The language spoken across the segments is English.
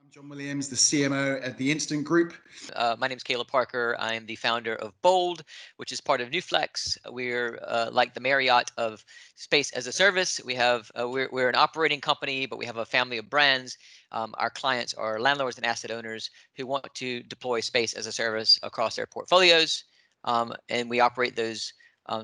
I'm John Williams, the CMO at the Instant Group. My name is Caleb Parker. I am the founder of Bold, which is part of Newflex. We're like the Marriott of space as a service. We're an operating company, but we have a family of brands. Our clients are landlords and asset owners who want to deploy space as a service across their portfolios, and we operate those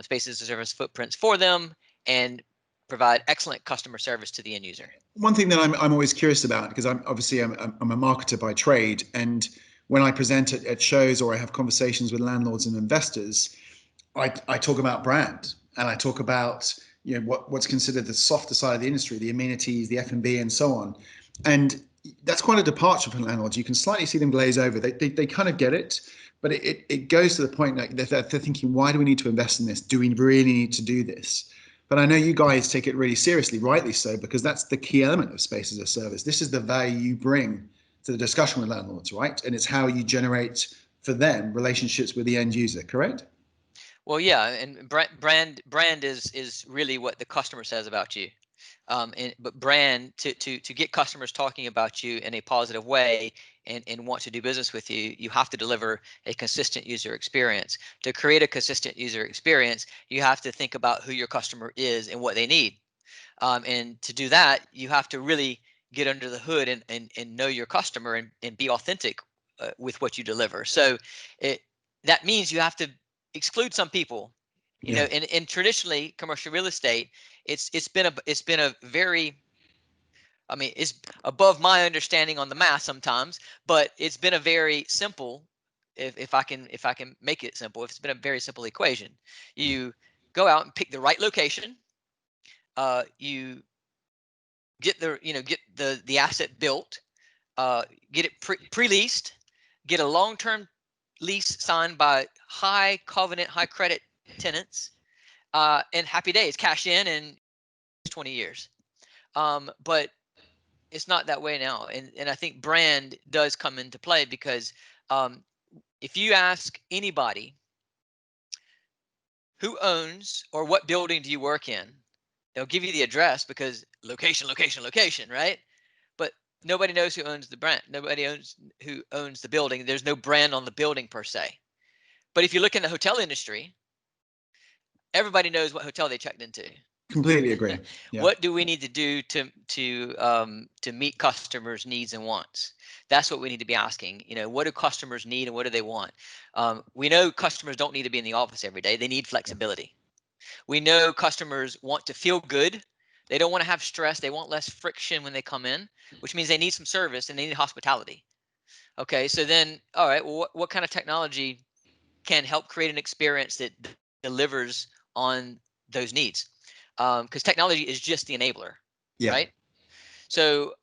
space as a service footprints for them and provide excellent customer service to the end user. One thing that I'm always curious about, because I'm a marketer by trade, and when I present at shows or I have conversations with landlords and investors, I talk about brand, and I talk about what's considered the softer side of the industry, the amenities, the F&B, and so on. And that's quite a departure from landlords. You can slightly see them glaze over. They kind of get it, but it goes to the point that they're thinking, why do we need to invest in this? Do we really need to do this? But I know you guys take it really seriously, rightly so, because that's the key element of space as a service. This is the value you bring to the discussion with landlords, right? And it's how you generate for them relationships with the end user, correct? Well, yeah, and brand is really what the customer says about you. But brand to get customers talking about you in a positive way and want to do business with you, you have to deliver a consistent user experience. To create a consistent user experience, you have to think about who your customer is and what they need. And to do that, you have to really get under the hood and know your customer and be authentic with what you deliver. So that means you have to exclude some people. Yeah. And traditionally commercial real estate, it's been a very, I mean, it's above my understanding on the math sometimes, but it's been a very simple, if I can make it simple, it's been a very simple equation. You go out and pick the right location. You get the asset built, get it pre-leased, get a long-term lease signed by high covenant, high credit tenants, and happy days, cash in 20 years. But it's not that way now, and I think brand does come into play because if you ask anybody who owns or what building do you work in, they'll give you the address because location, location, location, right? But nobody knows who owns the brand. Nobody owns who owns the building. There's no brand on the building per se. But if you look in the hotel industry, everybody knows what hotel they checked into. Completely agree. Yeah. What do we need to do to meet customers' needs and wants? That's what we need to be asking. What do customers need and what do they want? We know customers don't need to be in the office every day. They need flexibility. We know customers want to feel good. They don't want to have stress. They want less friction when they come in, which means they need some service and they need hospitality. Okay, so then, all right, well, what kind of technology can help create an experience that delivers on those needs? Because technology is just the enabler, Yeah. right? So,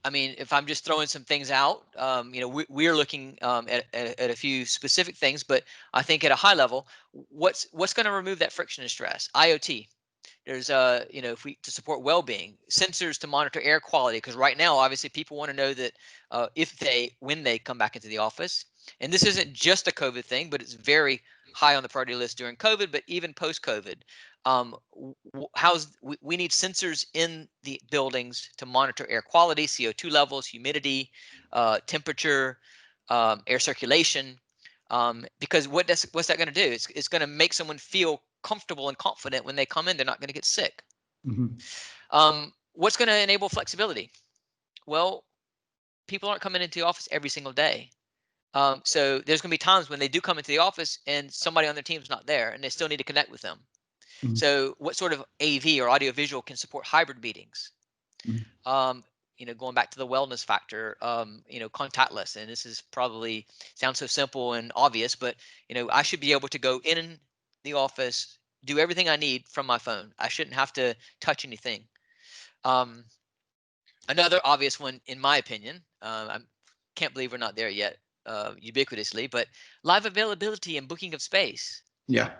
I mean, if I'm just throwing some things out, we're looking at a few specific things, but I think at a high level, what's going to remove that friction and stress? IoT. There's if we to support well-being, sensors to monitor air quality, because right now, obviously, people want to know that when they come back into the office, and this isn't just a COVID thing, but it's very high on the priority list during COVID, but even post-COVID. We need sensors in the buildings to monitor air quality, CO2 levels, humidity, temperature, air circulation, because what's that going to do? It's going to make someone feel comfortable and confident when they come in. They're not going to get sick. What's going to enable flexibility? Well, people aren't coming into the office every single day. So there's going to be times when they do come into the office and somebody on their team's not there and they still need to connect with them. Mhm. So what sort of AV or audiovisual can support hybrid meetings? Mhm. Going back to the wellness factor, contactless, and this is probably sounds so simple and obvious, but I should be able to go in the office, do everything I need from my phone. I shouldn't have to touch anything. Um, Another obvious one, in my opinion, I can't believe we're not there yet, ubiquitously, but live availability and booking of space. Yeah.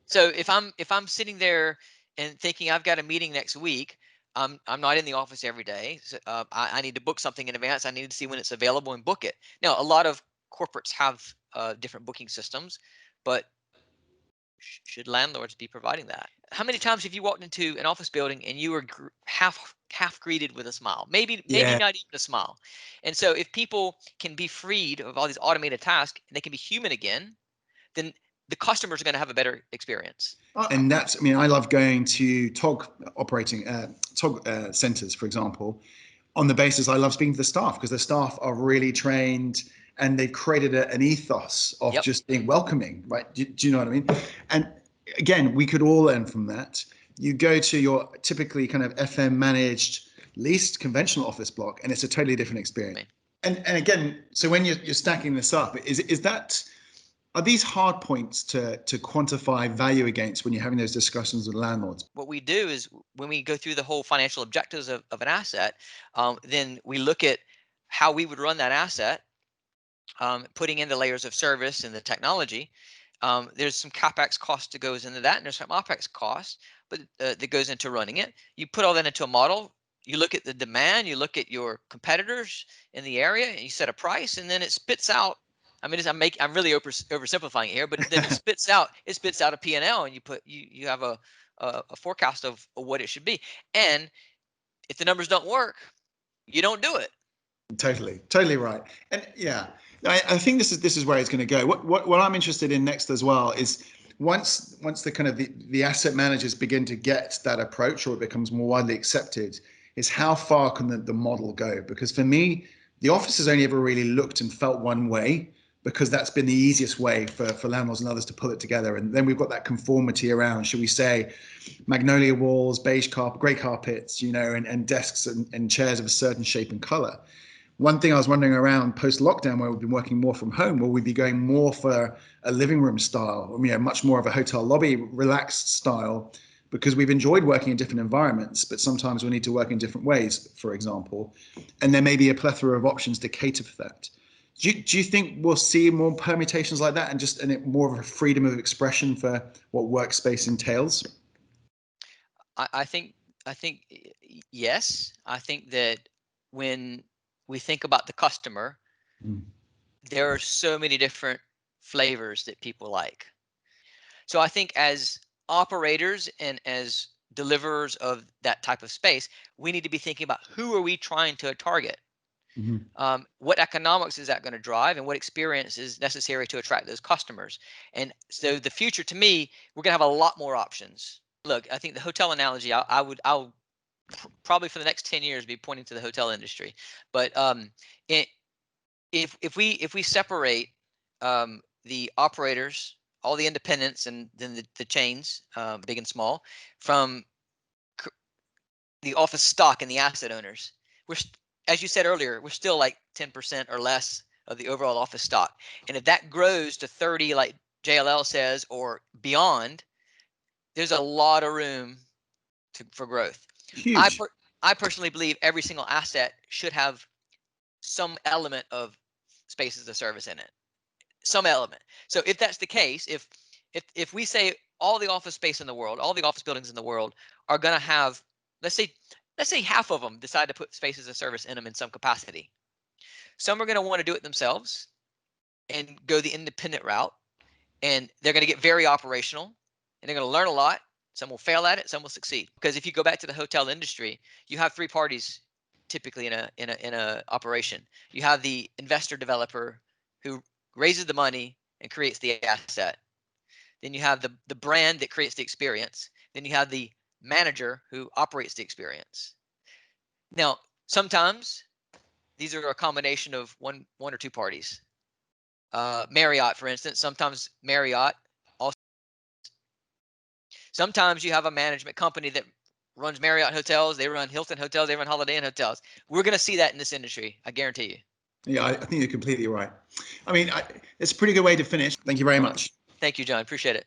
So if I'm sitting there and thinking I've got a meeting next week, I'm not in the office every day. So, I need to book something in advance. I need to see when it's available and book it. Now, a lot of corporates have different booking systems, but should landlords be providing that? How many times have you walked into an office building and you were half greeted with a smile? Maybe Yeah, not even a smile. And so if people can be freed of all these automated tasks and they can be human again, then the customers are going to have a better experience. and that's, I mean, I love going to TOG operating TOG centers, for example, on the basis I love speaking to the staff because the staff are really trained and they've created an ethos of Yep. just being welcoming, right? Do you know what I mean? And again, we could all learn from that. You go to your typically kind of FM managed, least conventional office block, and it's a totally different experience. And again, so when you're stacking this up, is that, are these hard points to quantify value against when you're having those discussions with landlords? What we do is when we go through the whole financial objectives of an asset, then we look at how we would run that asset, putting in the layers of service and the technology. There's some capex cost that goes into that, and there's some opex cost, but that goes into running it. You put all that into a model. You look at the demand. You look at your competitors in the area, and you set a price, and then it spits out. I mean, I'm really oversimplifying it here, but then it spits out. It spits out a P&L, and you have a forecast of what it should be. And if the numbers don't work, you don't do it. Totally right. And yeah, I think this is where it's going to go. What I'm interested in next as well is once the kind of the asset managers begin to get that approach or it becomes more widely accepted, is how far can the model go? Because for me, the office has only ever really looked and felt one way because that's been the easiest way for landlords and others to pull it together. And then we've got that conformity around, should we say, magnolia walls, beige carpet, grey carpets, you know, and desks and chairs of a certain shape and color. One thing I was wondering around post-lockdown, where we've been working more from home, will we be going more for a living room style, you know, much more of a hotel lobby relaxed style, because we've enjoyed working in different environments, but sometimes we need to work in different ways, for example, and there may be a plethora of options to cater for that. Do you think we'll see more permutations like that and more of a freedom of expression for what workspace entails? I think yes. I think that when we think about the customer, Mm. there are so many different flavors that people like. So I think as operators and as deliverers of that type of space, we need to be thinking about who are we trying to target? Mm-hmm. What economics is that going to drive and what experience is necessary to attract those customers? And so the future to me, we're going to have a lot more options. Look, I think the hotel analogy, I'll probably for the next 10 years be pointing to the hotel industry. But if we separate the operators, all the independents, and then the chains, big and small, from the office stock and the asset owners, we're as you said earlier, we're still like 10% or less of the overall office stock. And if that grows to 30, like JLL says, or beyond, there's a lot of room for growth. I Huge. per, I personally believe every single asset should have some element of space as a service in it, some element. So if that's the case, if we say all the office space in the world, all the office buildings in the world are going to have, let's say half of them decide to put space as a service in them in some capacity. Some are going to want to do it themselves and go the independent route, and they're going to get very operational, and they're going to learn a lot. Some will fail at it, some will succeed. Because if you go back to the hotel industry, you have three parties typically in a operation. You have the investor developer who raises the money and creates the asset. Then you have the brand that creates the experience. Then you have the manager who operates the experience. Now, sometimes these are a combination of one or two parties. Marriott, for instance, sometimes Marriott also. Sometimes you have a management company that runs Marriott hotels, they run Hilton hotels, they run Holiday Inn hotels. We're going to see that in this industry, I guarantee you. Yeah, I think you're completely right. I mean, it's a pretty good way to finish. Thank you very much. Thank you, John. Appreciate it.